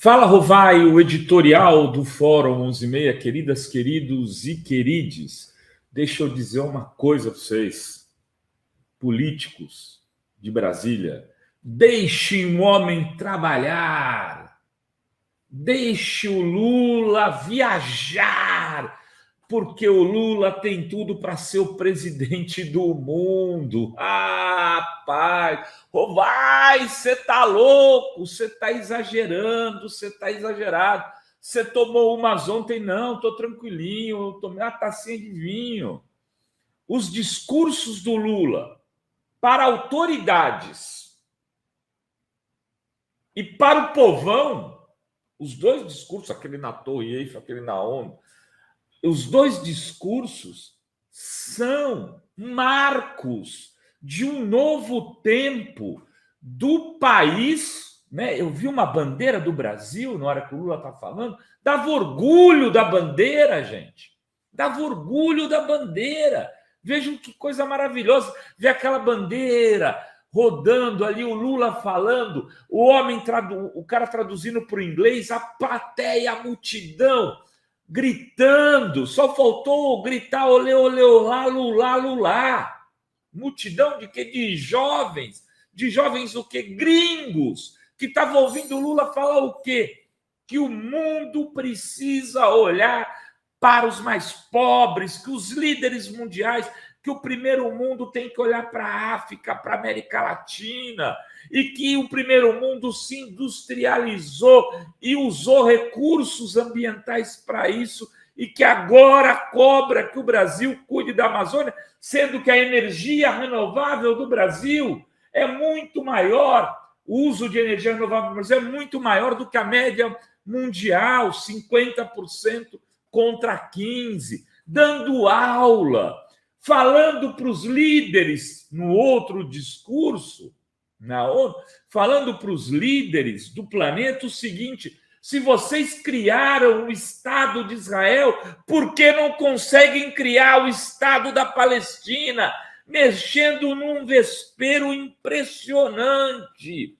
Fala, Rovai, o editorial do Fórum 11:30, queridas, queridos e querides. Deixa eu dizer uma coisa para vocês, políticos de Brasília. Deixem o homem trabalhar. Deixe o Lula viajar, porque o Lula tem tudo para ser o presidente do mundo. Ah, pai, Rovai, você tá louco, você tá exagerando, você tá exagerado. Você tomou umas ontem? Não, tô tranquilinho, eu tomei uma tacinha de vinho. Os discursos do Lula para autoridades e para o povão, os dois discursos, aquele na Torre Eiffel, aquele na ONU, os dois discursos são marcos de um novo tempo do país, né? Eu vi uma bandeira do Brasil na hora que o Lula está falando, dava orgulho da bandeira, gente. Dava orgulho da bandeira. Vejam que coisa maravilhosa ver aquela bandeira rodando ali, o Lula falando, o cara traduzindo para o inglês, a plateia, a multidão gritando, só faltou gritar olê, olê, olá, lulá, lulá. Multidão de quê? De jovens o quê? Gringos, que estavam ouvindo o Lula falar o quê? Que o mundo precisa olhar para os mais pobres, que os líderes mundiais, que o primeiro mundo tem que olhar para a África, para a América Latina, e que o primeiro mundo se industrializou e usou recursos ambientais para isso, e que agora cobra que o Brasil cuide da Amazônia, sendo que a energia renovável do Brasil é muito maior, o uso de energia renovável no Brasil é muito maior do que a média mundial, 50% contra 15%, dando aula, falando para os líderes no outro discurso, na ONU, falando para os líderes do planeta o seguinte: se vocês criaram o Estado de Israel, por que não conseguem criar o Estado da Palestina? Mexendo num vespeiro impressionante,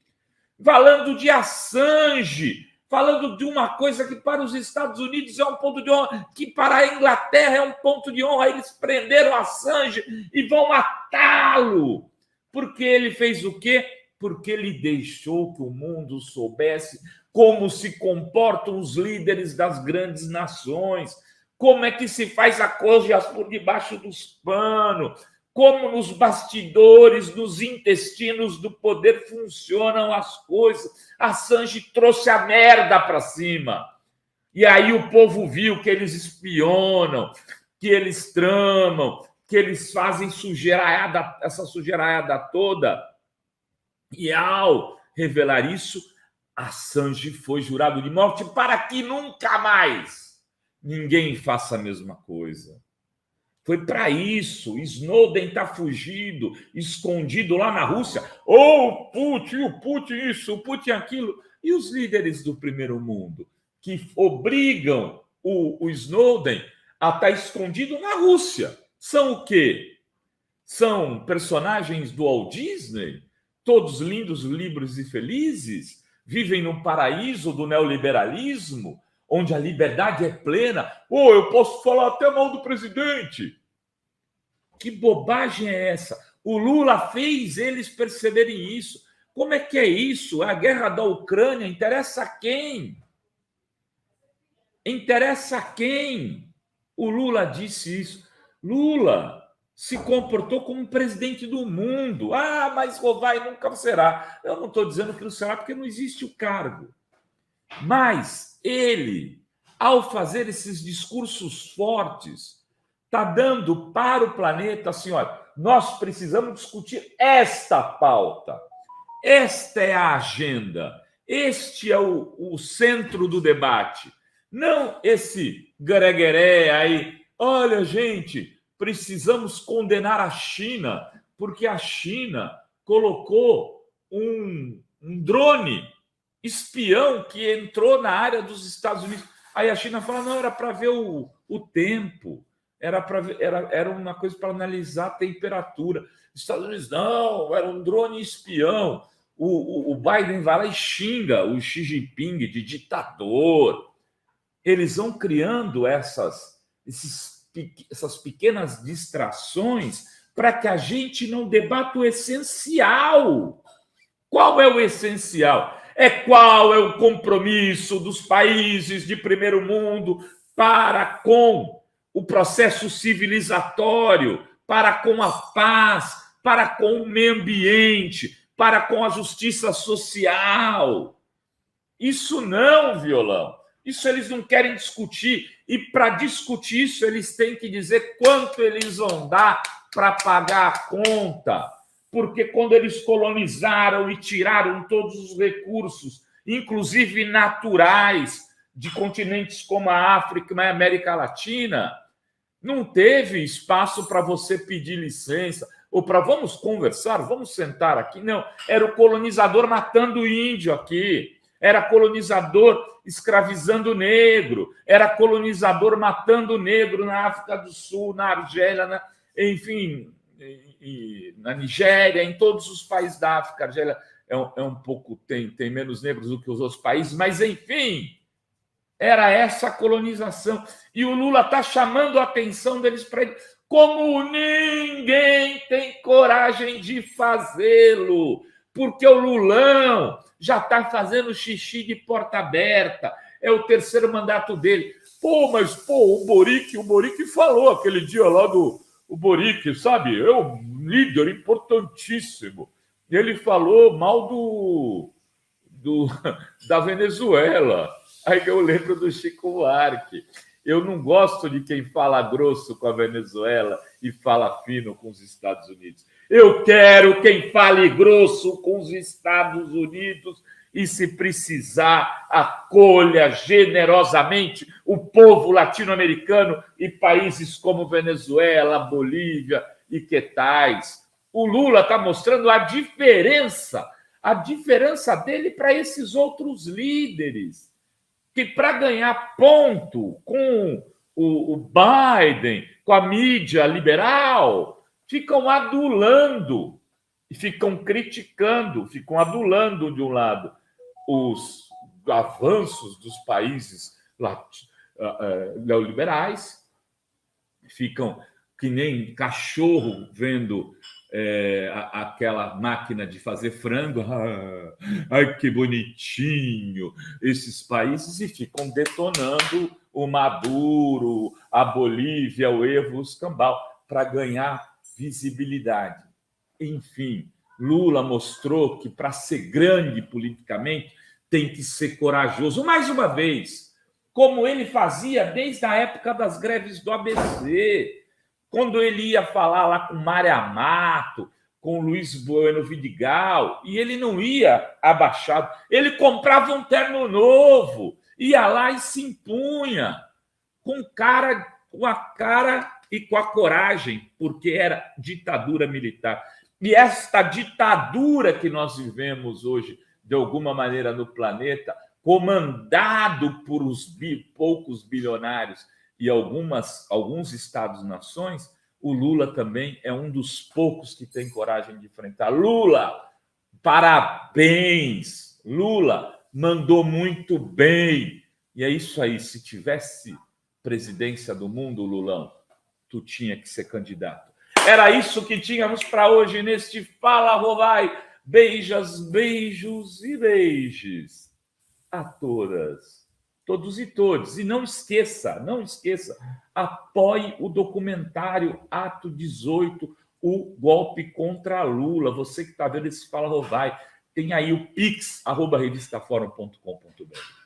falando de Assange, falando de uma coisa que para os Estados Unidos é um ponto de honra, que para a Inglaterra é um ponto de honra. Eles prenderam Assange e vão matá-lo. Porque ele fez o quê? Porque ele deixou que o mundo soubesse como se comportam os líderes das grandes nações, como é que se faz a coisa por debaixo dos panos, como nos bastidores, nos intestinos do poder funcionam as coisas. Assange trouxe a merda para cima. E aí o povo viu que eles espionam, que eles tramam, que eles fazem sujeiraiada, essa sujeiraiada toda. E ao revelar isso, Assange foi jurado de morte para que nunca mais ninguém faça a mesma coisa. Foi para isso. Snowden está fugido, escondido lá na Rússia. O Putin isso, o Putin aquilo. E os líderes do primeiro mundo que obrigam o Snowden a estar escondido na Rússia são o quê? São personagens do Walt Disney? Todos lindos, livres e felizes? Vivem num paraíso do neoliberalismo? Onde a liberdade é plena. Eu posso falar até mal do presidente. Que bobagem é essa? O Lula fez eles perceberem isso. Como é que é isso? A guerra da Ucrânia interessa a quem? Interessa a quem? O Lula disse isso. Lula se comportou como um presidente do mundo. Mas Rovai nunca será. Eu não estou dizendo que não será, porque não existe o cargo. Mas ele, ao fazer esses discursos fortes, está dando para o planeta assim: olha, nós precisamos discutir esta pauta, esta é a agenda, este é o centro do debate, não esse gregueré aí. Olha, gente, precisamos condenar a China, porque a China colocou um drone espião que entrou na área dos Estados Unidos. Aí a China fala: não, era para ver o tempo, era uma coisa para analisar a temperatura. Os Estados Unidos: não, era um drone espião. O Biden vai lá e xinga o Xi Jinping de ditador. Eles vão criando essas pequenas distrações para que a gente não debata o essencial. Qual é o essencial? Qual é o compromisso dos países de primeiro mundo para com o processo civilizatório, para com a paz, para com o meio ambiente, para com a justiça social. Isso não, Violão. Isso eles não querem discutir. E para discutir isso, eles têm que dizer quanto eles vão dar para pagar a conta. Porque quando eles colonizaram e tiraram todos os recursos, inclusive naturais, de continentes como a África e a América Latina, não teve espaço para você pedir licença ou para vamos conversar, vamos sentar aqui. Não, era o colonizador matando o índio aqui, era colonizador escravizando o negro, era colonizador matando o negro na África do Sul, na Argélia, enfim, na Nigéria, em todos os países da África. A Argélia é um pouco, tem menos negros do que os outros países, mas enfim, era essa colonização. E o Lula está chamando a atenção deles para ele, como ninguém tem coragem de fazê-lo, porque o Lulão já está fazendo xixi de porta aberta, é o terceiro mandato dele. Mas o Boric falou aquele dia lá o Boric, sabe? É um líder importantíssimo. Ele falou mal da Venezuela. Aí eu lembro do Chico Buarque. Eu não gosto de quem fala grosso com a Venezuela e fala fino com os Estados Unidos. Eu quero quem fale grosso com os Estados Unidos e, se precisar, acolha generosamente o povo latino-americano e países como Venezuela, Bolívia e que tais. O Lula está mostrando a diferença dele para esses outros líderes, que para ganhar ponto com o Biden, com a mídia liberal, ficam adulando e ficam criticando, ficam adulando de um lado os avanços dos países neoliberais, ficam que nem cachorro vendo aquela máquina de fazer frango, ai que bonitinho, esses países, e ficam detonando o Maduro, a Bolívia, o Evo, o Escambau, para ganhar visibilidade. Enfim, Lula mostrou que para ser grande politicamente tem que ser corajoso, mais uma vez, como ele fazia desde a época das greves do ABC, quando ele ia falar lá com Mária Mato, com Luiz Bueno Vidigal, e ele não ia abaixado, ele comprava um terno novo, ia lá e se impunha com a cara e com a coragem, porque era ditadura militar. E esta ditadura que nós vivemos hoje, de alguma maneira, no planeta, comandado por poucos bilionários e alguns Estados-nações, o Lula também é um dos poucos que tem coragem de enfrentar. Lula, parabéns! Lula mandou muito bem. E é isso aí, se tivesse presidência do mundo, Lulão, tu tinha que ser candidato. Era isso que tínhamos para hoje neste Fala Rovai. Beijos e beijos a todas, todos e todes. E não esqueça, apoie o documentário Ato 18, o golpe contra Lula. Você que está vendo esse Fala Rovai, tem aí o pix@revistaforum.com.br.